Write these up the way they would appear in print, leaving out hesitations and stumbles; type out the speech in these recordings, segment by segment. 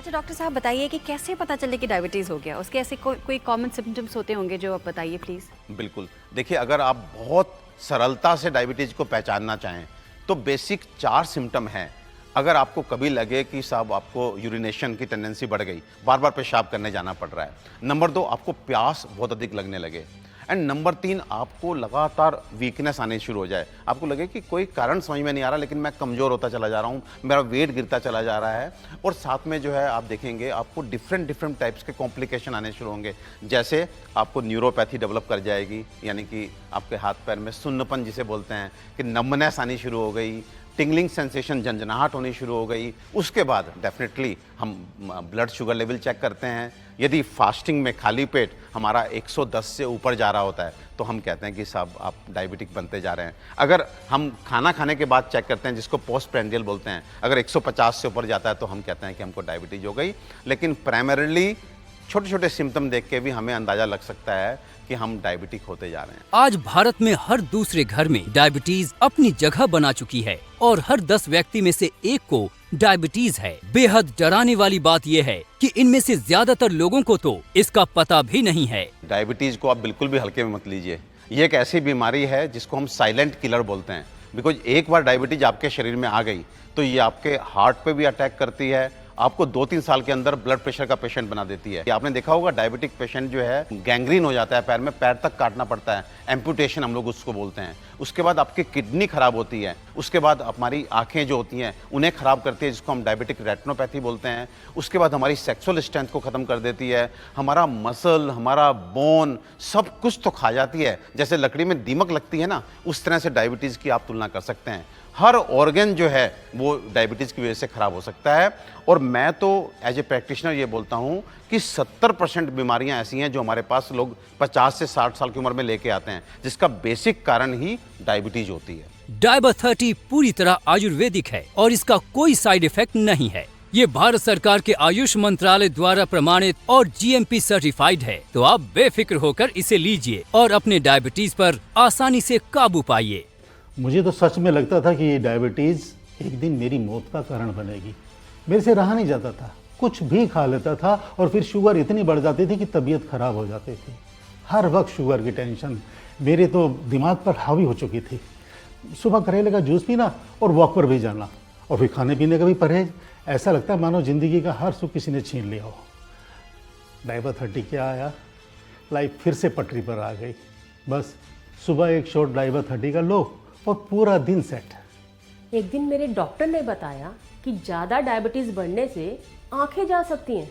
अच्छा डॉक्टर साहब बताइए कि कैसे पता चले कि डायबिटीज़ हो गया? उसके ऐसे कोई कॉमन सिम्पटम्स होते होंगे जो आप बताइए प्लीज़। बिल्कुल। देखिए, अगर आप बहुत सरलता से डायबिटीज़ को पहचानना चाहें, तो बेसिक 4 सिम्पटम हैं। अगर आपको कभी लगे कि साहब आपको यूरिनेशन की टेंडेंसी बढ़ गई, बार-बार पेशाब करने जाना पड़ रहा है। नंबर 2, आपको प्यास बहुत अधिक लगने लगे। एंड नंबर 3, आपको लगातार वीकनेस आनी शुरू हो जाए। आपको लगे कि कोई कारण समझ में नहीं आ रहा, लेकिन मैं कमज़ोर होता चला जा रहा हूँ, मेरा वेट गिरता चला जा रहा है। और साथ में जो है आप देखेंगे आपको डिफरेंट टाइप्स के कॉम्प्लिकेशन आने शुरू होंगे। जैसे आपको न्यूरोपैथी डेवलप कर जाएगी, यानी कि आपके हाथ पैर में सुन्नपन जिसे बोलते हैं, कि नंबनेस आनी शुरू हो गई, टिंगलिंग सेंसेशन, झंझनाहट होनी शुरू हो गई। उसके बाद डेफिनेटली हम ब्लड शुगर लेवल चेक करते हैं। यदि फास्टिंग में खाली पेट हमारा 110 से ऊपर जा रहा होता है, तो हम कहते हैं कि साहब आप डायबिटिक बनते जा रहे हैं। अगर हम खाना खाने के बाद चेक करते हैं, जिसको पोस्ट प्रेंडियल बोलते हैं, अगर 150 से ऊपर जाता है तो हम कहते हैं कि हमको डायबिटीज हो गई। लेकिन प्राइमरीली छोटे-छोटे सिम्पटम देख के भी हमें अंदाजा लग सकता है कि हम डायबिटिक होते जा रहे हैं। आज भारत में हर दूसरे घर में डायबिटीज अपनी जगह बना चुकी है और हर 10 व्यक्ति में से एक को डायबिटीज है। बेहद डराने वाली बात यह है कि इनमें से ज्यादातर लोगों को तो इसका पता भी नहीं है। डायबिटीज को आप बिल्कुल भी हल्के में मत लीजिए। ये एक ऐसी बीमारी है जिसको हम साइलेंट किलर बोलते हैं। बिकॉज एक बार डायबिटीज आपके शरीर में आ गई तो ये आपके हार्ट पे भी अटैक करती है, आपको 2-3 साल के अंदर ब्लड प्रेशर का पेशेंट बना देती है। आपने देखा होगा डायबिटिक पेशेंट जो है गैंग्रीन हो जाता है पैर में, पैर तक काटना पड़ता है, एम्पुटेशन हम लोग उसको बोलते हैं। उसके बाद आपकी किडनी खराब होती है, उसके बाद हमारी आंखें जो होती हैं उन्हें खराब करती है, जिसको हम डायबिटिक रेटिनोपैथी बोलते हैं। उसके बाद हमारी सेक्सुअल स्ट्रेंथ को खत्म कर देती है, हमारा मसल, हमारा बोन सब कुछ तो खा जाती है। जैसे लकड़ी में दीमक लगती है ना, उस तरह से डायबिटीज की आप तुलना कर सकते हैं। हर ऑर्गन जो है वो डायबिटीज की वजह से खराब हो सकता है। और मैं तो एज ए प्रैक्टिशनर ये बोलता हूँ कि 70% बीमारियां ऐसी हैं जो हमारे पास लोग 50 से 60 साल की उम्र में लेके आते हैं, जिसका बेसिक कारण ही डायबिटीज होती है। डायबा 30 पूरी तरह आयुर्वेदिक है और इसका कोई साइड इफेक्ट नहीं है। ये भारत सरकार के आयुष मंत्रालय द्वारा प्रमाणित और GMP सर्टिफाइड है। तो आप बेफिक्र होकर इसे लीजिए और अपने डायबिटीज पर आसानी से काबू पाइए। मुझे तो सच में लगता था कि ये डायबिटीज़ एक दिन मेरी मौत का कारण बनेगी। मेरे से रहा नहीं जाता था, कुछ भी खा लेता था और फिर शुगर इतनी बढ़ जाती थी कि तबीयत खराब हो जाती थी। हर वक्त शुगर की टेंशन मेरे तो दिमाग पर हावी हो चुकी थी। सुबह करेले का जूस पीना और वॉक पर भी जाना और फिर खाने पीने का भी परहेज। ऐसा लगता है मानो ज़िंदगी का हर सुख किसी ने छीन लिया हो। डायबा 30 क्या आया, लाइफ फिर से पटरी पर आ गई। बस सुबह एक शॉट डायबा 30 का लो और पूरा दिन सेट। एक दिन मेरे डॉक्टर ने बताया कि ज़्यादा डायबिटीज़ बढ़ने से आंखें जा सकती हैं।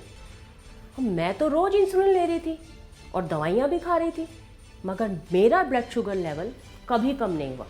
और मैं तो रोज़ इंसुलिन ले रही थी और दवाइयाँ भी खा रही थी, मगर मेरा ब्लड शुगर लेवल कभी कम नहीं हुआ।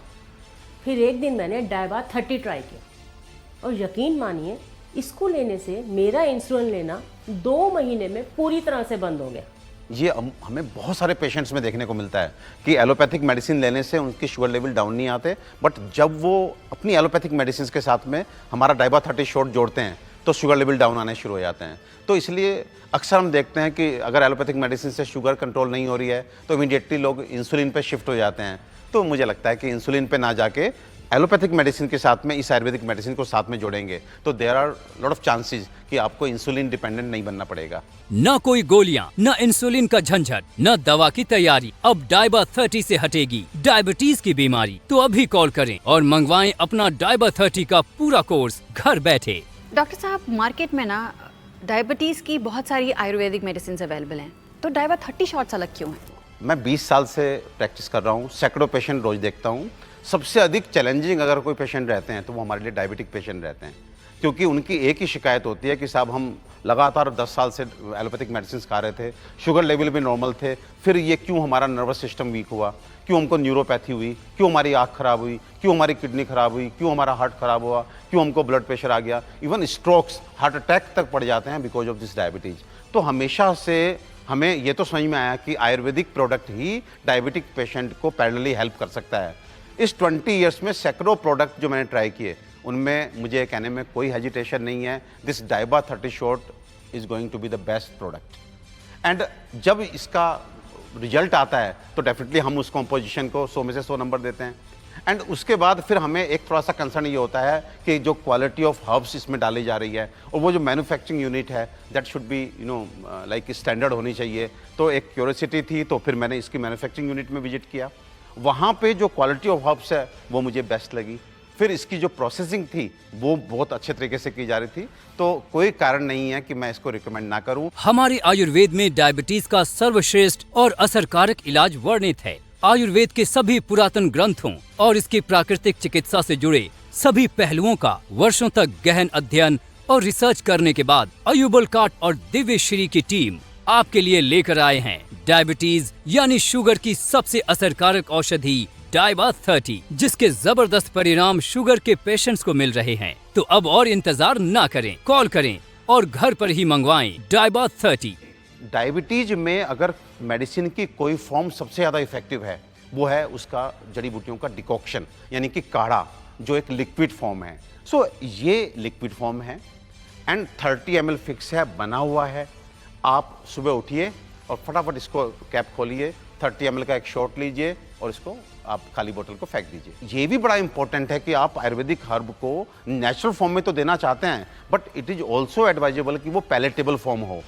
फिर एक दिन मैंने डायबा 30 ट्राई किया और यकीन मानिए इसको लेने से मेरा इंसुलिन लेना 2 महीने में पूरी तरह से बंद हो गया। ये हमें बहुत सारे पेशेंट्स में देखने को मिलता है कि एलोपैथिक मेडिसिन लेने से उनके शुगर लेवल डाउन नहीं आते, बट जब वो अपनी एलोपैथिक मेडिसिन के साथ में हमारा डायबा 30 शॉट जोड़ते हैं तो शुगर लेवल डाउन आने शुरू हो जाते हैं। तो इसलिए अक्सर हम देखते हैं कि अगर एलोपैथिक मेडिसिन से शुगर कंट्रोल नहीं हो रही है तो इमीडिएटली लोग इंसुलिन पे शिफ्ट हो जाते हैं। तो मुझे लगता है कि इंसुलिन पे ना जाके एलोपैथिक मेडिसिन के साथ में इस आयुर्वेदिक मेडिसिन को साथ में जोड़ेंगे तो there are lot of chances कि आपको इंसुलिन डिपेंडेंट नहीं बनना पड़ेगा। न कोई गोलियां, न इंसुलिन का झंझट, न दवा की तैयारी। अब डायबा 30 से हटेगी डायबिटीज की बीमारी। तो अभी कॉल करें और मंगवाएं अपना डायबा 30 का पूरा कोर्स घर बैठे। डॉक्टर साहब मार्केट में ना डायबिटीज़ की बहुत सारी आयुर्वेदिक मेडिसिन अवेलेबल हैं, तो डायबा 30 शॉट्स अलग क्यों हैं? मैं 20 साल से प्रैक्टिस कर रहा हूँ, सैकड़ों पेशेंट रोज देखता हूँ। सबसे अधिक चैलेंजिंग अगर कोई पेशेंट रहते हैं तो वो हमारे लिए डायबिटिक पेशेंट रहते हैं, क्योंकि उनकी एक ही शिकायत होती है कि साहब हम लगातार 10 साल से एलोपैथिक मेडिसिन खा रहे थे, शुगर लेवल भी नॉर्मल थे, फिर ये क्यों हमारा नर्वस सिस्टम वीक हुआ, क्यों हमको न्यूरोपैथी हुई, क्यों हमारी आँख खराब हुई, क्यों हमारी किडनी खराब हुई, क्यों हमारा हार्ट खराब हुआ, क्यों हमको ब्लड प्रेशर आ गया, इवन स्ट्रोक्स, हार्ट अटैक तक पड़ जाते हैं बिकॉज ऑफ दिस डायबिटीज़। तो हमेशा से हमें ये तो समझ में आया कि आयुर्वेदिक प्रोडक्ट ही डायबिटिक पेशेंट को पैरेलली हेल्प कर सकता है। इस 20 ईयर्स में सैकड़ों प्रोडक्ट जो मैंने ट्राई किए उनमें मुझे कहने में कोई हेजिटेशन नहीं है, दिस डायबा 30 shot is going to be the best product. And जब इसका रिजल्ट आता है तो डेफिनेटली हम उस कॉम्पोजिशन को 100 में से 100 नंबर देते हैं। एंड उसके बाद फिर हमें एक थोड़ा सा कंसर्न ये होता है कि जो क्वालिटी ऑफ हर्ब्स इसमें डाली जा रही है और वो जो मैन्युफैक्चरिंग यूनिट है that should be like standard होनी चाहिए। तो एक क्यूरियोसिटी थी, तो फिर मैंने इसकी मैन्युफैक्चरिंग यूनिट में विजिट किया। वहाँ पे जो क्वालिटी ऑफ हर्ब्स है वो मुझे बेस्ट लगी। फिर इसकी जो प्रोसेसिंग थी वो बहुत अच्छे तरीके से की जा रही थी, तो कोई कारण नहीं है कि मैं इसको रिकमेंड ना करूं। हमारे आयुर्वेद में डायबिटीज का सर्वश्रेष्ठ और असरकारक इलाज वर्णित है। आयुर्वेद के सभी पुरातन ग्रंथों और इसकी प्राकृतिक चिकित्सा से जुड़े सभी पहलुओं का वर्षों तक गहन अध्ययन और रिसर्च करने के बाद अयुबल काट और दिव्य श्री की टीम आपके लिए लेकर आए हैं डायबिटीज यानी शुगर की सबसे असरकारक औषधि डाइबा 30, जिसके जबरदस्त परिणाम शुगर के पेशेंट्स को मिल रहे हैं। तो अब और इंतजार ना करें, कॉल करें और घर पर ही मंगवाएं डाइबा 30। डायबिटीज में अगर मेडिसिन की कोई फॉर्म सबसे ज़्यादा इफेक्टिव है वो है उसका जड़ी बूटियों का डिकॉक्शन, यानी कि काढ़ा, जो एक लिक्विड फॉर्म है। सो ये लिक्विड फॉर्म है एंड 30 ml फिक्स है, बना हुआ है। आप सुबह उठिए और फटाफट इसको कैप खोलिए, 30 ml का एक शॉट लीजिए और इसको आप खाली बोतल को फेंक दीजिए। ये भी बड़ा इंपॉर्टेंट है कि आप आयुर्वेदिक हर्ब को नेचुरल फॉर्म में तो देना चाहते हैं, but it is also advisable कि वो पैलेटेबल फॉर्म हो,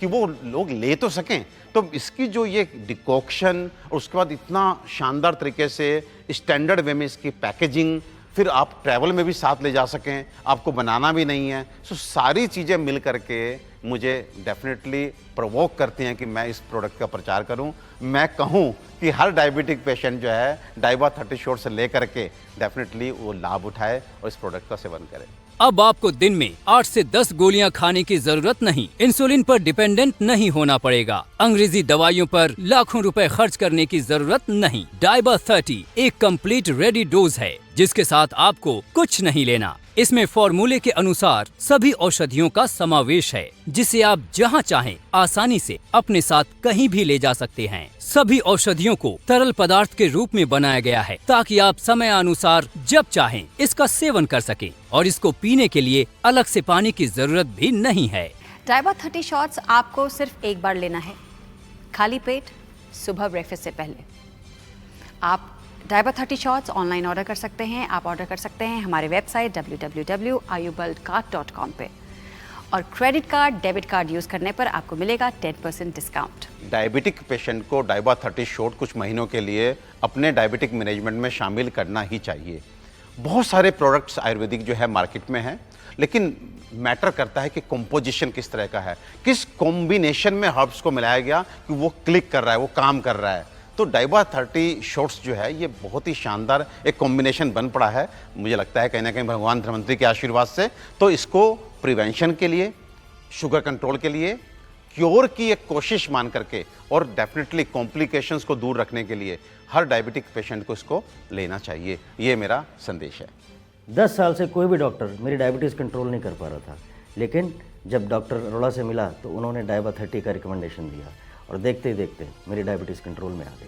कि वो लोग ले तो सकें। तो इसकी जो ये डिकॉक्शन और उसके बाद इतना शानदार तरीके से स्टैंडर्ड वे में इसकी पैकेजिंग, फिर आप ट्रैवल में भी साथ ले जा सकें, आपको बनाना भी नहीं है। सो सारी चीज़ें मिल करके मुझे डेफिनेटली प्रोवोक करती हैं कि मैं इस प्रोडक्ट का प्रचार करूं। मैं कहूं कि हर डायबिटिक पेशेंट जो है डाइबा 30 शॉट से ले करके डेफिनेटली वो लाभ उठाए और इस प्रोडक्ट का सेवन करे। अब आपको दिन में 8 से 10 गोलियां खाने की जरूरत नहीं, इंसुलिन पर डिपेंडेंट नहीं होना पड़ेगा, अंग्रेजी दवाइयों पर लाखों रुपए खर्च करने की जरूरत नहीं। डाइबा 30 एक कंप्लीट रेडी डोज है जिसके साथ आपको कुछ नहीं लेना। इसमें फॉर्मूले के अनुसार सभी औषधियों का समावेश है जिसे आप जहां चाहें आसानी से अपने साथ कहीं भी ले जा सकते हैं। सभी औषधियों को तरल पदार्थ के रूप में बनाया गया है ताकि आप समय अनुसार जब चाहें इसका सेवन कर सकें और इसको पीने के लिए अलग से पानी की जरूरत भी नहीं है। डाइबा 30 शॉट्स आपको सिर्फ एक बार लेना है, खाली पेट, सुबह ब्रेकफास्ट से पहले। आप डाइबा 30 शॉट्स ऑनलाइन ऑर्डर कर सकते हैं। आप ऑर्डर कर सकते हैं हमारे वेबसाइट www.ayurbalcart.com पे, और credit card, debit card use करने पर आपको मिलेगा 10% डिस्काउंट। डायबिटिक पेशेंट को डाइबा 30 शॉट कुछ महीनों के लिए अपने डायबिटिक मैनेजमेंट में शामिल करना ही चाहिए। बहुत सारे प्रोडक्ट्स आयुर्वेदिक जो है मार्केट में हैं, लेकिन मैटर करता है कि कंपोजिशन किस तरह का है, किस कॉम्बिनेशन में हर्ब्स को मिलाया गया कि वो क्लिक कर रहा है, वो काम कर रहा है। तो डाइबा 30 शॉट्स जो है ये बहुत ही शानदार एक कॉम्बिनेशन बन पड़ा है, मुझे लगता है कहीं ना कहीं भगवान धन्वंतरी के आशीर्वाद से। तो इसको प्रिवेंशन के लिए, शुगर कंट्रोल के लिए, क्योर की एक कोशिश मान करके और डेफिनेटली कॉम्प्लिकेशंस को दूर रखने के लिए हर डायबिटिक पेशेंट को इसको लेना चाहिए। ये मेरा संदेश है। 10 साल से कोई भी डॉक्टर मेरी डायबिटीज़ कंट्रोल नहीं कर पा रहा था, लेकिन जब डॉक्टर अरोड़ा से मिला तो उन्होंने डाइबा 30 का रिकमेंडेशन दिया और देखते ही देखते मेरी डायबिटीज़ कंट्रोल में आ गई।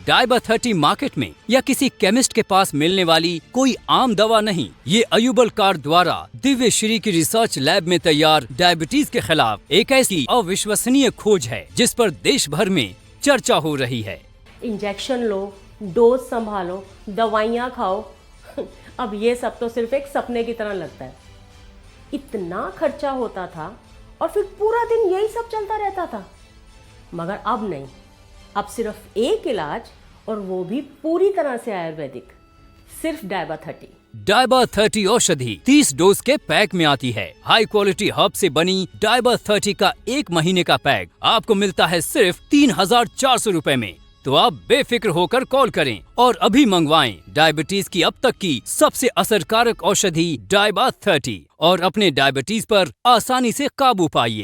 डाइबा 30 मार्केट में या किसी केमिस्ट के पास मिलने वाली कोई आम दवा नहीं। ये अयुबल कार्ड द्वारा दिव्य श्री की रिसर्च लैब में तैयार डायबिटीज के खिलाफ एक ऐसी अविश्वसनीय खोज है जिस पर देश भर में चर्चा हो रही है। इंजेक्शन लो, डोज संभालो, दवाइयाँ खाओ अब ये सब तो सिर्फ एक सपने की तरह लगता है। इतना खर्चा होता था और फिर पूरा दिन यही सब चलता रहता था। मगर अब नहीं, अब सिर्फ एक इलाज, और वो भी पूरी तरह से आयुर्वेदिक, सिर्फ डाइबा 30। डाइबा 30 औषधि 30 डोज के पैक में आती है। हाई क्वालिटी हर्ब से बनी डाइबा 30 का 1 महीने का पैक आपको मिलता है सिर्फ 3400 रुपए में। तो आप बेफिक्र होकर कॉल करें और अभी मंगवाएं डायबिटीज की अब तक की सबसे असरकारक औषधि डाइबा 30 और अपने डायबिटीज पर आसानी से काबू पाइए।